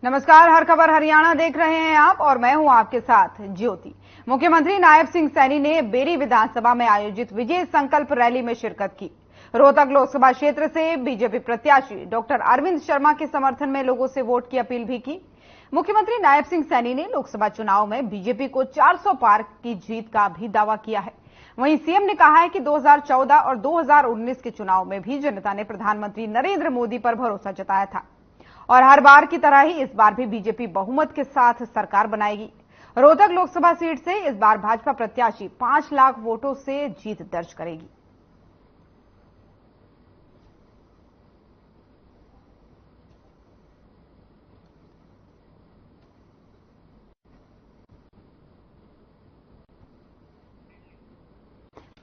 नमस्कार, हर खबर हरियाणा देख रहे हैं आप और मैं हूं आपके साथ ज्योति। मुख्यमंत्री नायब सिंह सैनी ने बेरी विधानसभा में आयोजित विजय संकल्प रैली में शिरकत की। रोहतक लोकसभा क्षेत्र से बीजेपी प्रत्याशी डॉक्टर अरविंद शर्मा के समर्थन में लोगों से वोट की अपील भी की। मुख्यमंत्री नायब सिंह सैनी ने लोकसभा चुनाव में बीजेपी को 400 पार की जीत का भी दावा किया है। वहीं सीएम ने कहा है कि 2014 और 2019 के चुनाव में भी जनता ने प्रधानमंत्री नरेंद्र मोदी पर भरोसा जताया था और हर बार की तरह ही इस बार भी बीजेपी बहुमत के साथ सरकार बनाएगी। रोहतक लोकसभा सीट से इस बार भाजपा प्रत्याशी 5 लाख वोटों से जीत दर्ज करेगी।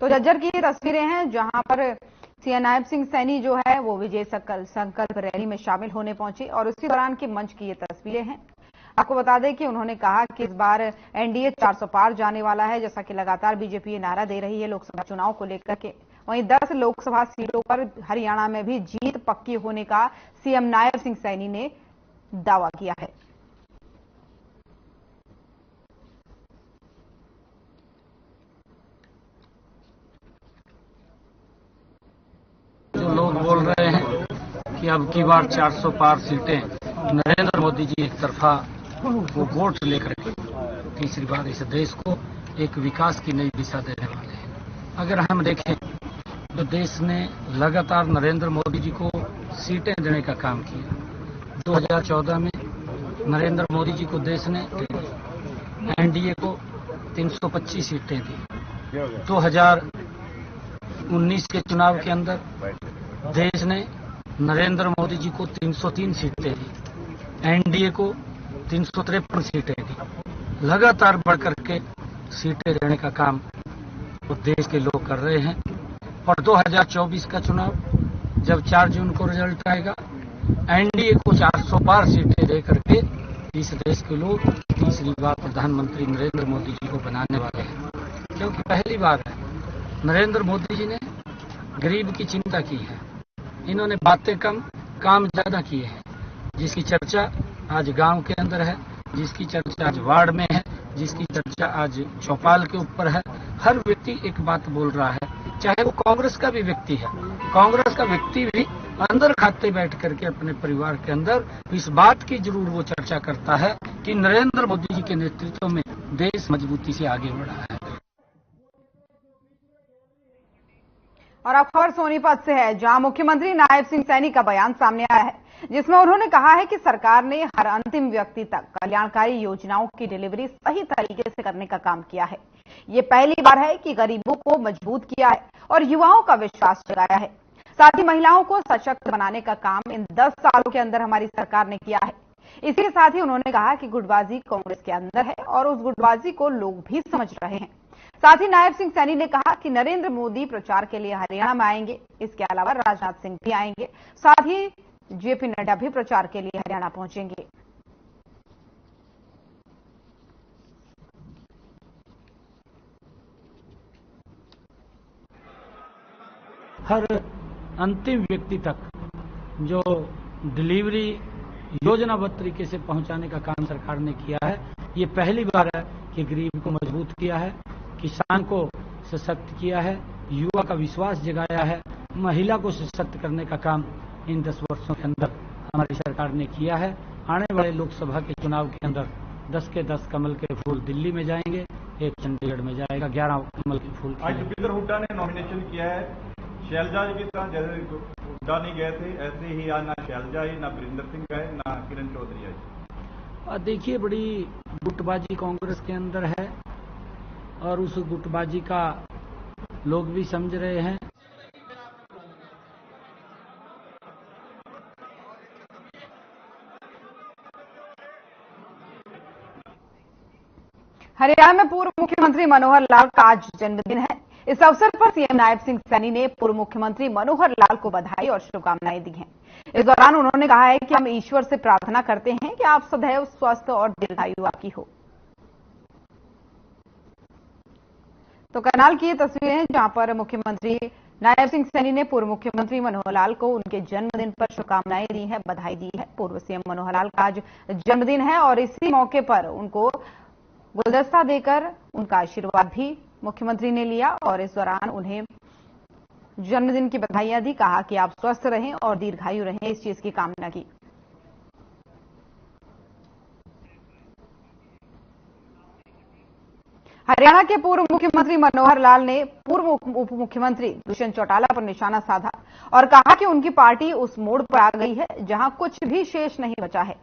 तो झज्जर की तस्वीरें हैं जहां पर सीएम नायब सिंह सैनी जो है वो विजय संकल्प रैली में शामिल होने पहुंचे और उसी दौरान की मंच की ये तस्वीरें हैं। आपको बता दें कि उन्होंने कहा कि इस बार एनडीए 400 पार जाने वाला है, जैसा कि लगातार बीजेपी ये नारा दे रही है लोकसभा चुनाव को लेकर के। वहीं 10 लोकसभा सीटों पर हरियाणा में भी जीत पक्की होने का सीएम नायब सिंह सैनी ने दावा किया है। जो लोग बोल रहे हैं कि अब की बार 400 पार सीटें नरेंद्र मोदी जी एक तरफा वो वोट लेकर के तीसरी बार इस देश को एक विकास की नई दिशा देने वाले हैं। अगर हम देखें तो देश ने लगातार नरेंद्र मोदी जी को सीटें देने का काम किया। 2014 में नरेंद्र मोदी जी को देश ने एनडीए को 325 सीटें दी। 2019 के चुनाव के अंदर देश ने नरेंद्र मोदी जी को 303 सीटें दी, एनडीए को 353 सीटें दी। लगातार बढ़कर के सीटें देने का काम वो देश के लोग कर रहे हैं। और 2024 का चुनाव जब 4 जून को रिजल्ट आएगा, एनडीए को 400 पार सीटें दे करके इस देश के लोग तीसरी बार प्रधानमंत्री नरेंद्र मोदी जी को बनाने वाले हैं। क्योंकि पहली बार है नरेंद्र मोदी जी ने गरीब की चिंता की है। इन्होंने बातें कम काम ज्यादा किए हैं। जिसकी चर्चा आज गांव के अंदर है, जिसकी चर्चा आज वार्ड में है, जिसकी चर्चा आज चौपाल के ऊपर है, हर व्यक्ति एक बात बोल रहा है, चाहे वो कांग्रेस का भी व्यक्ति है। कांग्रेस का व्यक्ति भी अंदर खाते बैठ करके अपने परिवार के अंदर इस बात की जरूर वो चर्चा करता है कि नरेंद्र मोदी जी के नेतृत्व में देश मजबूती से आगे बढ़ा है। और अब खबर सोनीपत से है, जहां मुख्यमंत्री नायब सिंह सैनी का बयान सामने आया है, जिसमें उन्होंने कहा है कि सरकार ने हर अंतिम व्यक्ति तक कल्याणकारी योजनाओं की डिलीवरी सही तरीके से करने का काम किया है। ये पहली बार है कि गरीबों को मजबूत किया है और युवाओं का विश्वास जगाया है। साथ ही महिलाओं को सशक्त बनाने का काम इन 10 सालों के अंदर हमारी सरकार ने किया है। इसी के साथ ही उन्होंने कहा कि गुटबाजी कांग्रेस के अंदर है और उस गुटबाजी को लोग भी समझ रहे हैं। साथ ही नायब सिंह सैनी ने कहा कि नरेंद्र मोदी प्रचार के लिए हरियाणा में आएंगे। इसके अलावा राजनाथ सिंह भी आएंगे। साथ ही जेपी नड्डा भी प्रचार के लिए हरियाणा पहुंचेंगे। हर अंतिम व्यक्ति तक जो डिलीवरी योजनाबद्ध तरीके से पहुंचाने का काम सरकार ने किया है। ये पहली बार है कि गरीब को मजबूत किया है, किसान को सशक्त किया है, युवा का विश्वास जगाया है, महिला को सशक्त करने का काम इन 10 वर्षों के अंदर हमारी सरकार ने किया है। आने वाले लोकसभा के चुनाव के अंदर 10 के 10 कमल के फूल दिल्ली में जाएंगे, एक चंडीगढ़ में जाएगा, 11 कमल के फूल। आज भूपेंद्र हुड्डा ने नॉमिनेशन किया है। शैलजा की तरह जैसे हुड्डा नहीं गए थे, ऐसे ही आज ना शैलजा आई, ना वीरेंद्र सिंह गए, ना किरण चौधरी आई। देखिए, बड़ी गुटबाजी कांग्रेस के अंदर है और उस गुटबाजी का लोग भी समझ रहे हैं। हरियाणा में पूर्व मुख्यमंत्री मनोहर लाल का आज जन्मदिन है। इस अवसर पर सीएम नायब सिंह सैनी ने पूर्व मुख्यमंत्री मनोहर लाल को बधाई और शुभकामनाएं दी हैं। इस दौरान उन्होंने कहा है कि हम ईश्वर से प्रार्थना करते हैं कि आप सदैव स्वस्थ और दीर्घायु आपकी हो। तो करनाल की ये तस्वीरें हैं जहां पर मुख्यमंत्री नायब सिंह सैनी ने पूर्व मुख्यमंत्री मनोहर लाल को उनके जन्मदिन पर शुभकामनाएं दी है, बधाई दी है। पूर्व सीएम मनोहर लाल का आज जन्मदिन है और इसी मौके पर उनको गुलदस्ता देकर उनका आशीर्वाद भी मुख्यमंत्री ने लिया और इस दौरान उन्हें जन्मदिन की बधाइयां दी। कहा कि आप स्वस्थ रहें और दीर्घायु रहें, इस चीज की कामना की। हरियाणा के पूर्व मुख्यमंत्री मनोहर लाल ने पूर्व उप मुख्यमंत्री दुष्यंत चौटाला पर निशाना साधा और कहा कि उनकी पार्टी उस मोड़ पर आ गई है जहां कुछ भी शेष नहीं बचा है।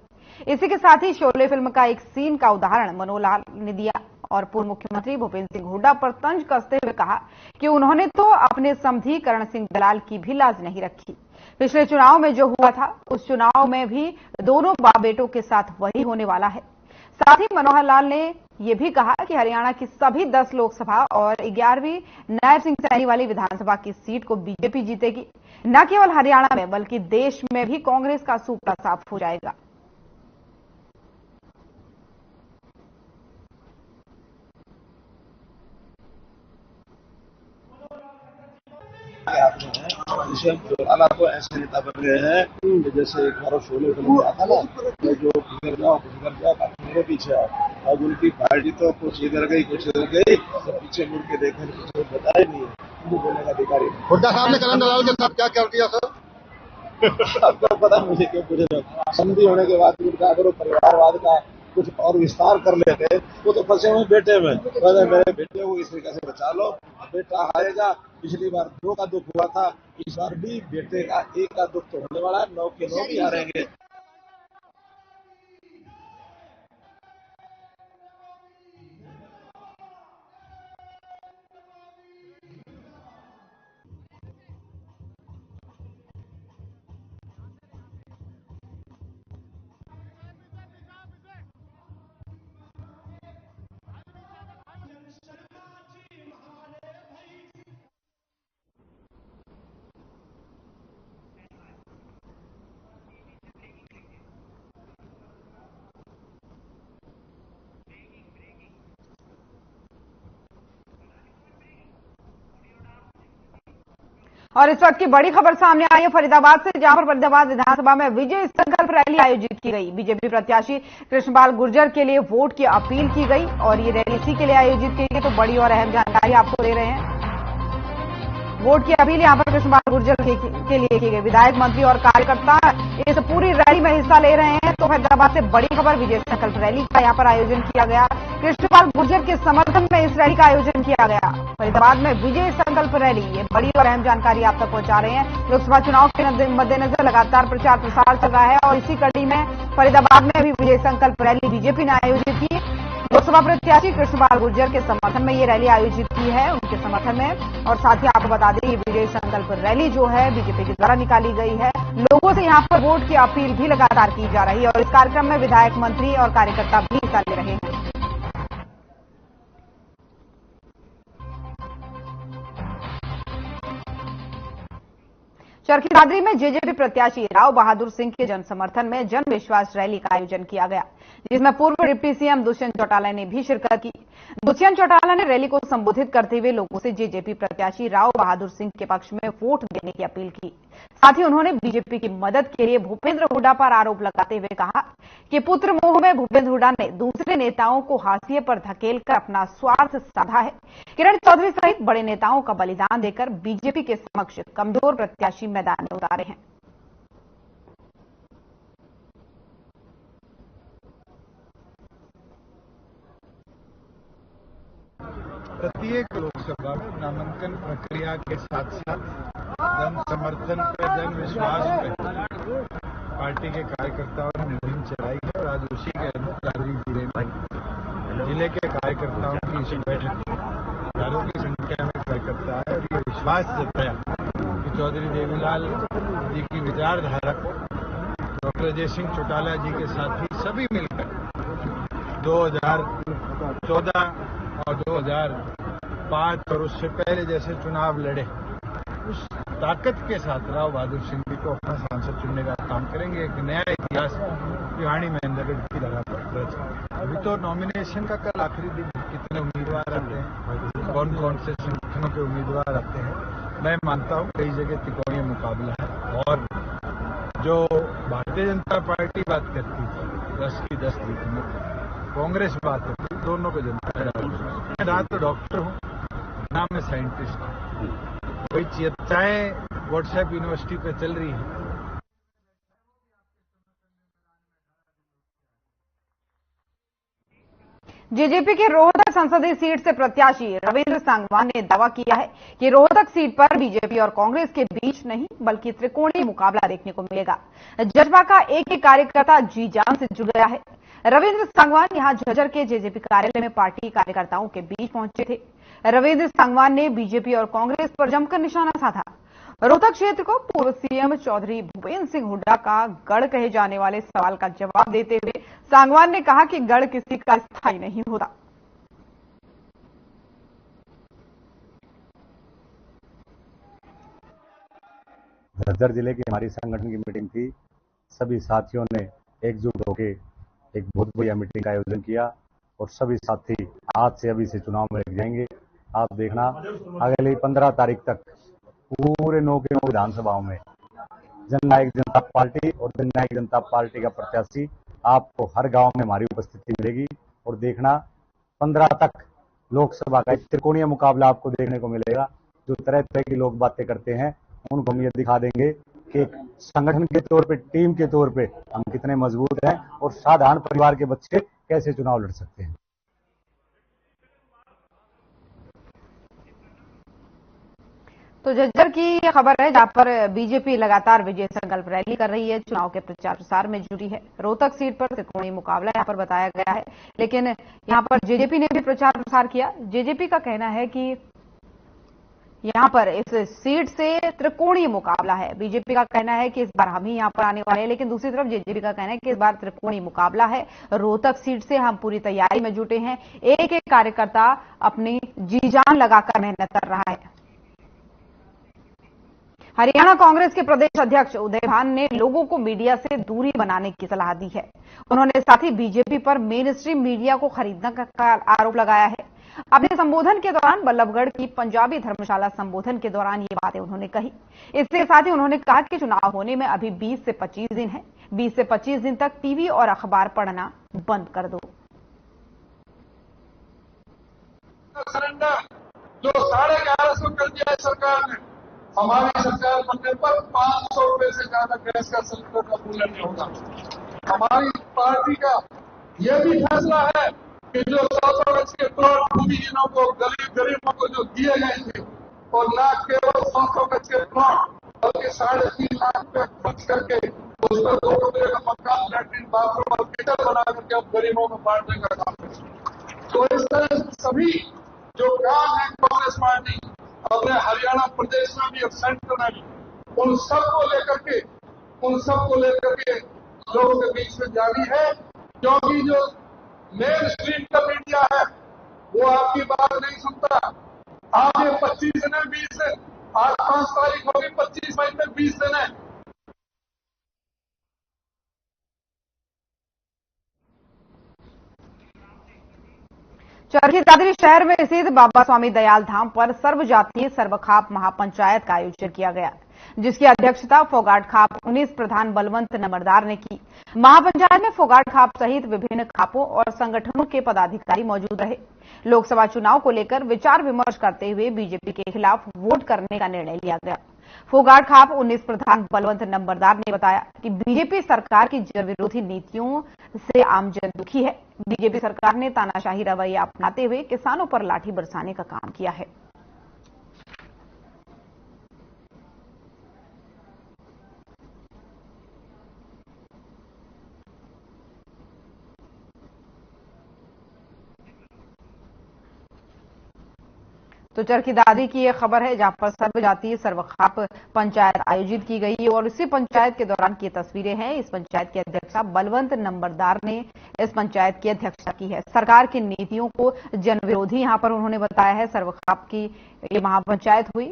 इसी के साथ ही शोले फिल्म का एक सीन का उदाहरण मनोहर लाल ने दिया और पूर्व मुख्यमंत्री भूपेंद्र सिंह हुड्डा पर तंज कसते हुए कहा कि उन्होंने तो अपने समधी करण सिंह दलाल की भी लाज नहीं रखी। पिछले चुनाव में जो हुआ था उस चुनाव में भी दोनों बाप बेटों के साथ वही होने वाला है। साथ ही मनोहर लाल ने यह भी कहा कि हरियाणा की सभी 10 लोकसभा और 11वीं नायब सिंह सैनी वाली विधानसभा की सीट को बीजेपी जीतेगी। न केवल हरियाणा में बल्कि देश में भी कांग्रेस का सूपड़ा साफ हो जाएगा। चौटाला तो ऐसे नेता बन गए हैं कि जैसे एक बार शोले फिल्म में आता ना, तो जो किधर जाओ बाकी मेरे पीछे आओ। अब उनकी पार्टी तो कुछ इधर गई कुछ इधर गई, तो पीछे मुड़ के देखने कुछ बता ही नहीं है। मुझे बोलने का अधिकारी हुड्डा साहब ने करण दलाल के साथ क्या क्या किया सर? आपको पता मुझे क्यों पूछे? संधि होने के बाद उनका अगर परिवारवाद का कुछ और विस्तार कर लेते, वो तो फंसे हुए बेटे में, मेरे बेटे को इस तरीके से बचा लो, बेटा हारेगा। पिछली बार 2 का दुख हुआ था, इस बार भी बेटे का 1 का दुख तो होने वाला है, 9 के 9 भी हारेंगे। और इस वक्त की बड़ी खबर सामने आई है फरीदाबाद से, जहां पर फरीदाबाद विधानसभा में विजय संकल्प रैली आयोजित की गई। बीजेपी प्रत्याशी कृष्णपाल गुर्जर के लिए वोट की अपील की गई और ये रैली इसी के लिए आयोजित की गई। तो बड़ी और अहम जानकारी आपको दे रहे हैं। वोट की अपील यहां पर कृष्णपाल गुर्जर के लिए की गई। विधायक, मंत्री और कार्यकर्ता इस पूरी रैली में हिस्सा ले रहे हैं। तो फरीदाबाद से बड़ी खबर, विजय संकल्प रैली का यहां पर आयोजन किया गया। कृष्णपाल गुर्जर के समर्थन में इस रैली का आयोजन किया गया। फरीदाबाद में विजय संकल्प रैली, ये बड़ी और अहम जानकारी आप तक पहुंचा रहे हैं। लोकसभा चुनाव के मद्देनजर लगातार प्रचार प्रसार चल रहा है और इसी कड़ी में फरीदाबाद में भी विजय संकल्प रैली बीजेपी ने आयोजित की। लोकसभा प्रत्याशी कृष्णपाल गुर्जर के समर्थन में ये रैली आयोजित की है, उनके समर्थन में। और साथ ही आपको बता दें, ये विजय संकल्प रैली जो है बीजेपी के द्वारा निकाली गई है। लोगों से यहां पर वोट की अपील भी लगातार की जा रही है और इस कार्यक्रम में विधायक, मंत्री और कार्यकर्ता भी हिस्सा ले रहे हैं। चरखी दादरी में जेजेपी प्रत्याशी राव बहादुर सिंह के जन समर्थन में जन विश्वास रैली का आयोजन किया गया, जिसमें पूर्व डिप्टी सीएम दुष्यंत चौटाला ने भी शिरकत की। दुष्यंत चौटाला ने रैली को संबोधित करते हुए लोगों से जेजेपी प्रत्याशी राव बहादुर सिंह के पक्ष में वोट देने की अपील की। साथ ही उन्होंने बीजेपी की मदद के लिए भूपेंद्र हुड्डा पर आरोप लगाते हुए कहा कि पुत्र मोह में भूपेंद्र हुड्डा ने दूसरे नेताओं को हाशिए पर धकेलकर अपना स्वार्थ साधा है। किरण चौधरी सहित बड़े नेताओं का बलिदान देकर बीजेपी के समक्ष कमजोर प्रत्याशी मैदान में उतारे हैं। प्रत्येक लोकसभा में नामांकन प्रक्रिया के साथ साथ जन समर्थन पे, जन विश्वास पे पार्टी के कार्यकर्ताओं ने मुहिम चलाई है और आज उसी के दादरी जिले के कार्यकर्ताओं की इसी बैठक हजारों की संख्या में कार्यकर्ता है और ये विश्वास जताया कि चौधरी देवीलाल जी की विचारधारा को डॉक्टर अजय सिंह चौटाला जी के साथी सभी मिलकर 2014 और 2005 और उससे पहले जैसे चुनाव लड़े, उस ताकत के साथ राव बहादुर सिंह जी को अपना सांसद चुनने का काम करेंगे। एक नया इतिहास भिवानी महेंद्रगढ़ की जगह पर दर्ज। अभी तो नॉमिनेशन का कल आखिरी दिन, कितने उम्मीदवार आते हैं, कौन कौन से संगठनों के उम्मीदवार आते हैं, मैं मानता हूं कई जगह त्रिकोणीय मुकाबला है। और जो भारतीय जनता पार्टी बात करती थी 10 की 10 जीतने, कांग्रेस बात करती थी, दोनों को जनता है। ना तो डॉक्टर हूं, ना मैं साइंटिस्ट हूं। कोई चर्चाएं व्हाट्सएप यूनिवर्सिटी पे चल रही है। जेजेपी के रोहतक संसदीय सीट से प्रत्याशी रविंद्र सांगवान ने दावा किया है कि रोहतक सीट पर बीजेपी और कांग्रेस के बीच नहीं बल्कि त्रिकोणीय मुकाबला देखने को मिलेगा। जसपा का एक एक कार्यकर्ता जी जान से जुड़ गया है। रविंद्र सांगवान यहां झज्जर के जेजेपी कार्यालय में पार्टी कार्यकर्ताओं के बीच पहुंचे थे। रविंद्र सांगवान ने बीजेपी और कांग्रेस पर जमकर निशाना साधा। रोहतक क्षेत्र को पूर्व सीएम चौधरी भूपेंद्र सिंह हुड्डा का गढ़ कहे जाने वाले सवाल का जवाब देते हुए सांगवान ने कहा कि गढ़ किसी का स्थायी नहीं होता। झज्जर जिले की हमारी संगठन की मीटिंग थी। सभी साथियों ने एकजुट होकर एक बहुत बढ़िया मीटिंग का आयोजन किया और सभी साथी आज से अभी से चुनाव में लग जाएंगे। आप देखना अगली 15 तारीख तक पूरे 9 के 9 विधानसभाओं में जननायक जनता पार्टी और जननायक जनता पार्टी का प्रत्याशी आपको हर गांव में हमारी उपस्थिति मिलेगी। और देखना 15 तक लोकसभा का एक त्रिकोणीय मुकाबला आपको देखने को मिलेगा। जो तरह तरह की लोग बातें करते हैं उनको हम ये दिखा देंगे कि एक संगठन के तौर पे, टीम के तौर पे हम कितने मजबूत हैं और साधारण परिवार के बच्चे कैसे चुनाव लड़ सकते हैं। तो झज्जर की खबर है जहां पर बीजेपी लगातार विजय संकल्प रैली कर रही है, चुनाव के प्रचार प्रसार में जुटी है। रोहतक सीट पर त्रिकोणीय मुकाबला यहां पर बताया गया है, लेकिन यहां पर जेजेपी ने भी प्रचार प्रसार किया। जेजेपी का कहना है कि यहां पर इस सीट से त्रिकोणीय मुकाबला है। बीजेपी का कहना है कि इस बार हम ही यहां पर आने वाले हैं, लेकिन दूसरी तरफ जेजेपी का कहना है कि इस बार त्रिकोणीय मुकाबला है। रोहतक सीट से हम पूरी तैयारी में जुटे हैं। एक एक कार्यकर्ता अपनी जी जान लगाकर मेहनत कर रहा है। हरियाणा कांग्रेस के प्रदेश अध्यक्ष उदय भान ने लोगों को मीडिया से दूरी बनाने की सलाह दी है। उन्होंने साथ ही बीजेपी पर मेन स्ट्रीम मीडिया को खरीदने का आरोप लगाया है। अपने संबोधन के दौरान बल्लभगढ़ की पंजाबी धर्मशाला संबोधन के दौरान ये बातें उन्होंने कही। इसके साथ ही उन्होंने कहा कि चुनाव होने में अभी 20 से 25 दिन है। 20 से 25 दिन तक टीवी और अखबार पढ़ना बंद कर दो। जो 1150 कर दिया है सरकार ने, हमारी सरकार बनने पर 500 रुपए से ज्यादा गैस का सिलेंडर का मूल्य नहीं होगा। हमारी पार्टी का यह भी फैसला है कि जो 100 गज के प्लॉट भूमिहीनों को, गरीबों को जो दिए गए थे, और न केवल 100 गज के प्लॉट बल्कि 3.5 लाख रुपए खर्च करके उस पर 2 कमरे का मकान, लैट्रिन, बाथरूम और किचन बना करके अब गरीबों को बांटने का काम करें। तो इस तरह सभी जो काम है कांग्रेस पार्टी अपने हरियाणा प्रदेश में भी और सेंटर में भी, उन सबको लेकर के लोगों के बीच में जारी है। क्योंकि जो मेन स्ट्रीम का मीडिया है वो आपकी बात नहीं सुनता। आप ये 25 दिन है, 20 दिन, आज 5 तारीख होगी, 25 मई में 20 दिन है। चरखी दादरी शहर में स्थित बाबा स्वामी दयाल धाम पर सर्वजातीय सर्वखाप महापंचायत का आयोजन किया गया, जिसकी अध्यक्षता फोगाट खाप 19 प्रधान बलवंत नंबरदार ने की। महापंचायत में फोगाट खाप सहित विभिन्न खापों और संगठनों के पदाधिकारी मौजूद रहे। लोकसभा चुनाव को लेकर विचार विमर्श करते हुए बीजेपी के खिलाफ वोट करने का निर्णय लिया गया। फोगाट खाप 19 प्रधान बलवंत नंबरदार ने बताया कि बीजेपी सरकार की जन विरोधी नीतियों से आमजन दुखी है। बीजेपी सरकार ने तानाशाही रवैया अपनाते हुए किसानों पर लाठी बरसाने का काम किया है। तो चरखी दादरी की यह खबर है जहां पर सर्वजातीय सर्वखाप पंचायत आयोजित की गई और इसी पंचायत के दौरान की तस्वीरें हैं। इस पंचायत की अध्यक्षा बलवंत नंबरदार ने इस पंचायत की अध्यक्षता की है। सरकार की नीतियों को जन विरोधी यहां पर उन्होंने बताया है। सर्वखाप की ये महापंचायत हुई,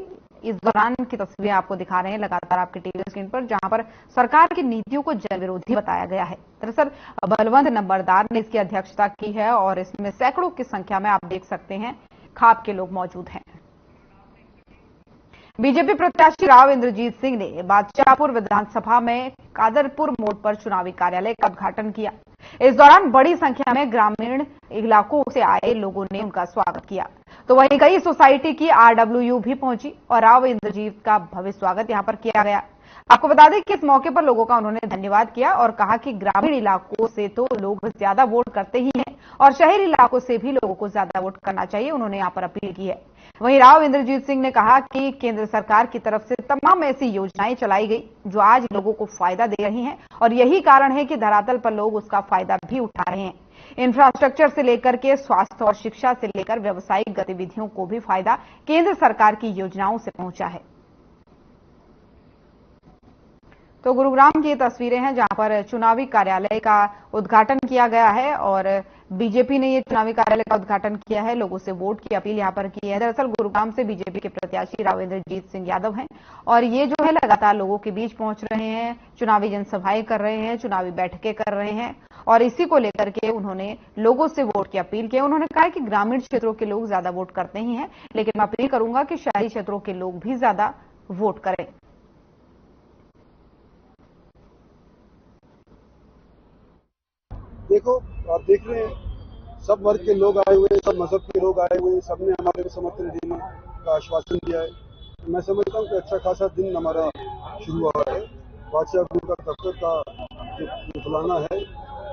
इस दौरान की तस्वीरें आपको दिखा रहे हैं लगातार आपके टीवी स्क्रीन पर, जहां पर सरकार की नीतियों को जन विरोधी बताया गया है। दरअसल बलवंत नंबरदार ने इसकी अध्यक्षता की है और इसमें सैकड़ों की संख्या में आप देख सकते हैं खाप के लोग मौजूद हैं। बीजेपी प्रत्याशी राव इंद्रजीत सिंह ने बादशाहपुर विधानसभा में कादरपुर मोड़ पर चुनावी कार्यालय का उद्घाटन किया। इस दौरान बड़ी संख्या में ग्रामीण इलाकों से आए लोगों ने उनका स्वागत किया, तो वहीं कई सोसाइटी की आरडब्ल्यू भी पहुंची और राव इंद्रजीत का भव्य स्वागत यहां पर किया गया। आपको बता दें कि इस मौके पर लोगों का उन्होंने धन्यवाद किया और कहा कि ग्रामीण इलाकों से तो लोग ज्यादा वोट करते ही हैं और शहरी इलाकों से भी लोगों को ज्यादा वोट करना चाहिए, उन्होंने यहां पर अपील की है। वहीं राव इंद्रजीत सिंह ने कहा कि केंद्र सरकार की तरफ से तमाम ऐसी योजनाएं चलाई गई जो आज लोगों को फायदा दे रही हैं और यही कारण है कि धरातल पर लोग उसका फायदा भी उठा रहे हैं। इंफ्रास्ट्रक्चर से लेकर के स्वास्थ्य और शिक्षा से लेकर व्यावसायिक गतिविधियों को भी फायदा केंद्र सरकार की योजनाओं से पहुंचा है। तो गुरुग्राम की ये तस्वीरें हैं जहां पर चुनावी कार्यालय का उद्घाटन किया गया है और बीजेपी ने ये चुनावी कार्यालय का उद्घाटन किया है। लोगों से वोट की अपील यहां पर की है। दरअसल गुरुग्राम से बीजेपी के प्रत्याशी राव इंद्रजीत सिंह यादव हैं और ये जो है लगातार लोगों के बीच पहुंच रहे हैं, चुनावी जनसभाएं कर रहे हैं, चुनावी बैठकें कर रहे हैं और इसी को लेकर के उन्होंने लोगों से वोट की अपील की। उन्होंने कहा कि ग्रामीण क्षेत्रों के लोग ज्यादा वोट करते ही हैं, लेकिन मैं अपील करूंगा कि शहरी क्षेत्रों के लोग भी ज्यादा वोट करें। देखो, आप देख रहे हैं सब वर्ग के लोग आए हुए हैं, सब मजहब के लोग आए हुए हैं, सबने हमारे को समर्थन देने का आश्वासन दिया है। तो मैं समझता हूँ कि अच्छा खासा दिन हमारा शुरू हुआ है। बादशाहपुर का दफ्तर का जो खुलाना है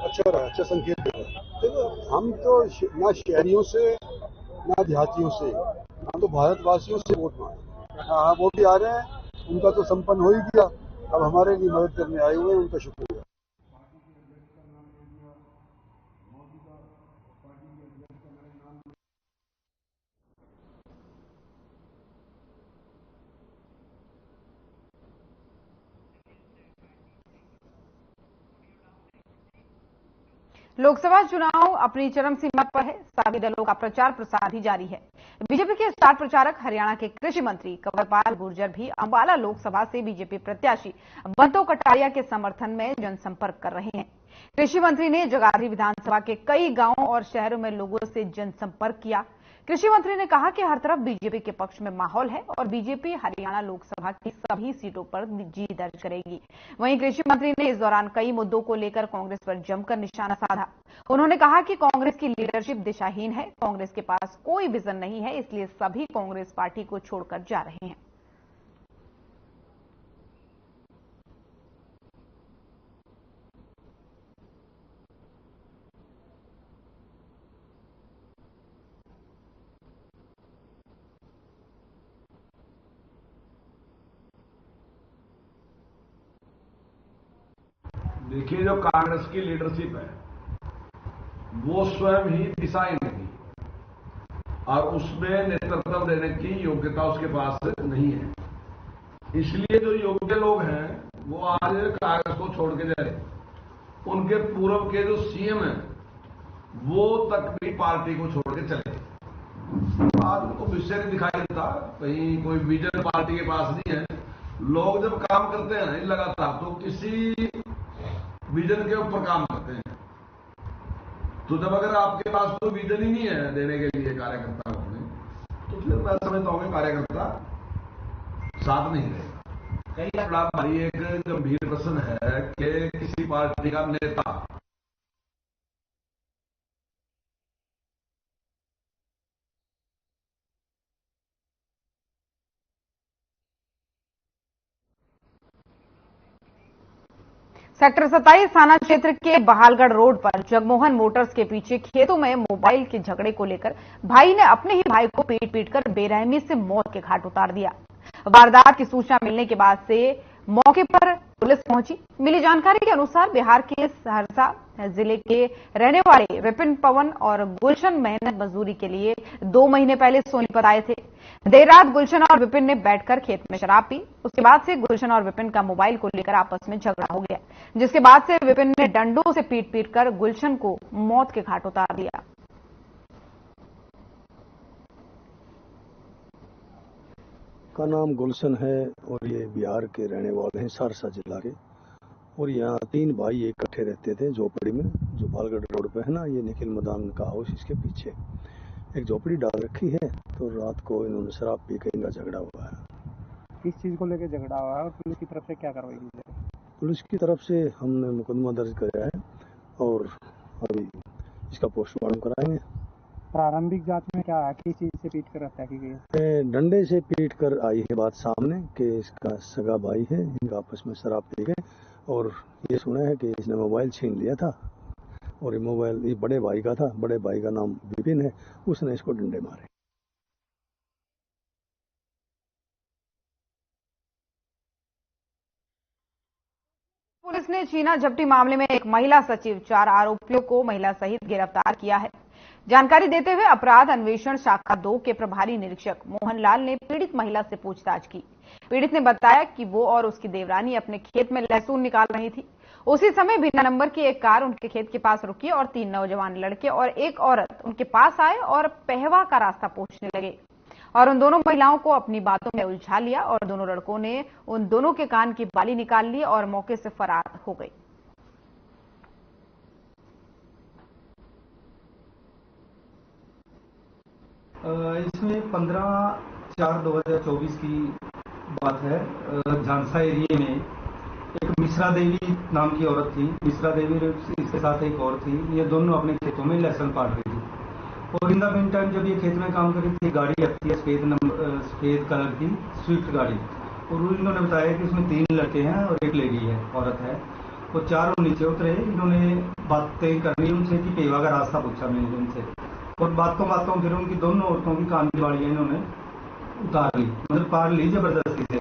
अच्छा रहा, अच्छा संकेत है। देखो, हम तो ना शहरियों से ना देहातियों से, हम तो भारतवासियों से वोट मांगे। हाँ, वो भी आ रहे हैं, उनका तो संपन्न हो ही गया, अब हमारे लिए मदद करने आए हुए हैं, उनका शुक्रिया। लोकसभा चुनाव अपनी चरम सीमा पर है। सभी दलों का प्रचार प्रसार भी जारी है। बीजेपी के स्टार प्रचारक हरियाणा के कृषि मंत्री कंवरपाल गुर्जर भी अंबाला लोकसभा से बीजेपी प्रत्याशी बंतो कटारिया के समर्थन में जनसंपर्क कर रहे हैं। कृषि मंत्री ने जगाधरी विधानसभा के कई गांवों और शहरों में लोगों से जनसंपर्क किया। कृषि मंत्री ने कहा कि हर तरफ बीजेपी के पक्ष में माहौल है और बीजेपी हरियाणा लोकसभा की सभी सीटों पर जीत दर्ज करेगी। वहीं कृषि मंत्री ने इस दौरान कई मुद्दों को लेकर कांग्रेस पर जमकर निशाना साधा। उन्होंने कहा कि कांग्रेस की लीडरशिप दिशाहीन है, कांग्रेस के पास कोई विजन नहीं है, इसलिए सभी कांग्रेस पार्टी को छोड़कर जा रहे हैं। देखिए, जो कांग्रेस की लीडरशिप है वो स्वयं ही दिशाहीन नहीं और उसमें नेतृत्व देने की योग्यता उसके पास नहीं है। इसलिए जो योग्य लोग हैं वो आज कांग्रेस को छोड़ के जा रहे। उनके पूर्व के जो सीएम हैं वो तक भी पार्टी को छोड़ के चले। आज उनको विषय नहीं दिखाई देता, कहीं कोई विजन पार्टी के पास नहीं है। लोग जब काम करते हैं ना लगातार तो किसी विजन के ऊपर काम करते हैं। तो जब अगर आपके पास कोई विजन ही नहीं है देने के लिए कार्यकर्ता को, तो फिर मैं समझता हूं कि कार्यकर्ता साथ नहीं रहेगा। कई बड़ा भारी एक गंभीर प्रश्न है कि किसी पार्टी का नेता सेक्टर 27 थाना क्षेत्र के बहालगढ़ रोड पर जगमोहन मोटर्स के पीछे खेतों में मोबाइल के झगड़े को लेकर भाई ने अपने ही भाई को पीट-पीट कर बेरहमी से मौत के घाट उतार दिया। वारदात की सूचना मिलने के बाद से मौके पर पुलिस पहुंची। मिली जानकारी के अनुसार बिहार के सहरसा जिले के रहने वाले विपिन पवन और गुलशन मेहनत मजदूरी के लिए 2 महीने पहले सोनीपत आए थे। देर रात गुलशन और विपिन ने बैठकर खेत में शराब पी। उसके बाद से गुलशन और विपिन का मोबाइल को लेकर आपस में झगड़ा हो गया, जिसके बाद से विपिन ने डंडों से पीट-पीट कर गुलशन को मौत के घाट उतार दिया। का नाम गुलशन है और ये बिहार के रहने वाले हैं, सहरसा जिला के। और यहाँ 3 भाई इकट्ठे रहते थे झोपड़ी में, जो बहालगढ़ रोड पे है ना, ये निखिल मैदान का हाउस, इसके पीछे एक झोपड़ी डाल रखी है। तो रात को इन्होंने शराब पी के इनका झगड़ा हुआ है। किस चीज को लेकर झगड़ा हुआ है और पुलिस की तरफ से क्या कार्रवाई की जाए? पुलिस की तरफ से हमने मुकदमा दर्ज कराया है और अभी इसका पोस्टमार्टम कराएंगे। प्रारंभिक जांच में क्या है, किस चीज से पीट कर हत्या की गई है? डंडे से पीट कर आई है बात सामने कि इसका सगा भाई है, इनका आपस में शराब पी गए और ये सुना है कि इसने मोबाइल छीन लिया था और ये मोबाइल ये बड़े भाई का था, बड़े भाई का नाम विपिन है, उसने इसको डंडे मारे। पुलिस ने छीना झपटी मामले में एक महिला सचिव 4 आरोपियों को महिला सहित गिरफ्तार किया है। जानकारी देते हुए अपराध अन्वेषण शाखा 2 के प्रभारी निरीक्षक मोहनलाल ने पीड़ित महिला से पूछताछ की। पीड़ित ने बताया कि वो और उसकी देवरानी अपने खेत में लहसुन निकाल रही थी। उसी समय बिना नंबर की एक कार उनके खेत के पास रुकी और 3 नौजवान लड़के और एक औरत उनके पास आए और पहवा का रास्ता पूछने लगे और उन दोनों महिलाओं को अपनी बातों में उलझा लिया और दोनों लड़कों ने उन दोनों के कान की बाली निकाल ली और मौके से फरार हो गई। इसमें 15/4/2024 की बात है। झांसा एरिया में एक मिश्रा देवी नाम की औरत थी। मिश्रा देवी इसके साथ एक और थी। ये दोनों अपने खेतों में लहसुन काट रही थी और इन द मेन टाइम जब ये खेत में काम कर रही थी, गाड़ी आती है सफेद कलर की स्विफ्ट गाड़ी और इन्होंने बताया कि इसमें 3 लड़के हैं और एक लेडी है, औरत है। वो चारों नीचे उतरे। इन्होंने बातें करनी उनसे कि पेवा का रास्ता पूछा मैंने उनसे और बातों फिर उनकी दोनों औरतों की कान की बालियां इन्होंने उतार ली, मतलब पार ली जबरदस्ती से।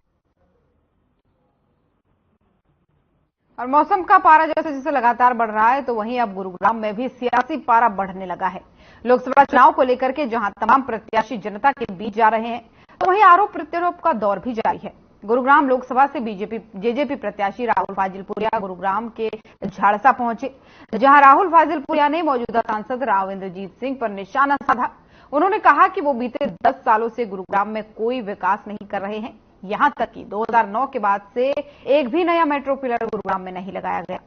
और मौसम का पारा जैसे जैसे लगातार बढ़ रहा है तो वहीं अब गुरुग्राम में भी सियासी पारा बढ़ने लगा है। लोकसभा चुनाव को लेकर के जहां तमाम प्रत्याशी जनता के बीच जा रहे हैं तो वहीं आरोप प्रत्यारोप का दौर भी जारी है। गुरुग्राम लोकसभा से जेजेपी प्रत्याशी राहुल फाजिलपुरिया गुरुग्राम के झाड़सा पहुंचे, जहां राहुल फाजिलपुरिया ने मौजूदा सांसद राव इंद्रजीत सिंह पर निशाना साधा। उन्होंने कहा कि वो बीते 10 सालों से गुरुग्राम में कोई विकास नहीं कर रहे हैं, यहां तक कि 2009 के बाद से एक भी नया मेट्रो पिलर गुरुग्राम में नहीं लगाया गया।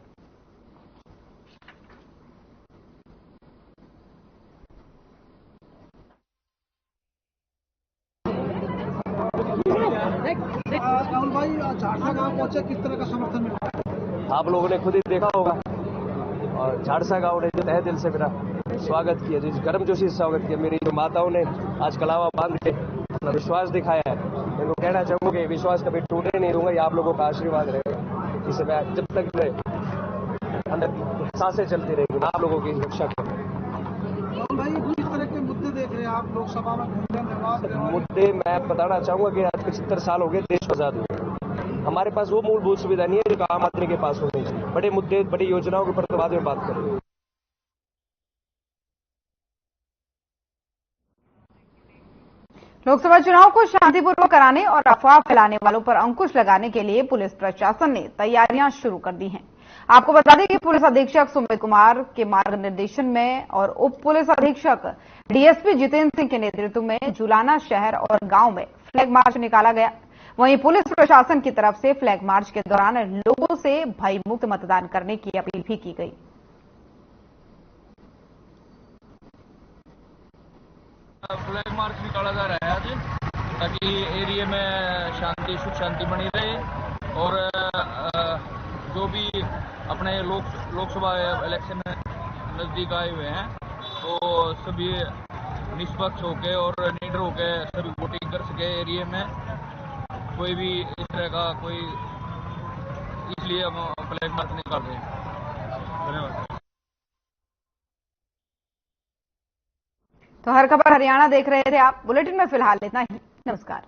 राहुल भाई झाड़सा गांव पहुंचे, किस तरह का समर्थन मिला? आप लोगों ने खुद ही देखा होगा और झाड़सा गांव ने जो तहे दिल से मेरा स्वागत किया, जिस गर्मजोशी से स्वागत किया। मेरी जो माताओं ने आज कलावा बांध के अपना विश्वास दिखाया है, मैं उनको कहना चाहूंगा कि विश्वास कभी टूटने नहीं दूंगा। ये आप लोगों का आशीर्वाद रहेगा। इसे मैं जब तक मैं अंदर सांसें चलती रहेगी आप लोगों की रक्षा करूंगा। भाई किस तरह के मुद्दे देख रहे हैं आप लोकसभा में? मुद्दे मैं बताना चाहूंगा कि आज 75 साल हो गए देश को आजाद हुए। हमारे पास वो मूलभूत सुविधा नहीं है जो आम आदमी के पास होनी चाहिए। बड़े मुद्दे, बड़ी योजनाओं के ऊपर तो बाद में बात करेंगे। लोकसभा चुनाव को शांतिपूर्वक कराने और अफवाह फैलाने वालों पर अंकुश लगाने के लिए पुलिस प्रशासन ने तैयारियां शुरू कर दी हैं। आपको बता दें कि पुलिस अधीक्षक सुमित कुमार के मार्गनिर्देशन में और उप पुलिस अधीक्षक डीएसपी जितेंद्र सिंह के नेतृत्व में जुलाना शहर और गांव में फ्लैग मार्च निकाला गया। वहीं पुलिस प्रशासन की तरफ से फ्लैग मार्च के दौरान लोगों से भयमुक्त मतदान करने की अपील भी की गई। फ्लैग मार्च निकाला जा रहा है आज, ताकि एरिया में शांति सुख शांति बनी रहे और जो भी अपने लोकसभा इलेक्शन नजदीक आए हुए हैं तो सभी निष्पक्ष होकर और निडर होकर सभी वोटिंग कर सके एरिया में। कोई भी इस तरह का कोई, इसलिए हम फ्लैग मार्च निकाल रहे हैं। धन्यवाद। तो हर खबर हरियाणा देख रहे थे आप। बुलेटिन में फिलहाल इतना ही। नमस्कार।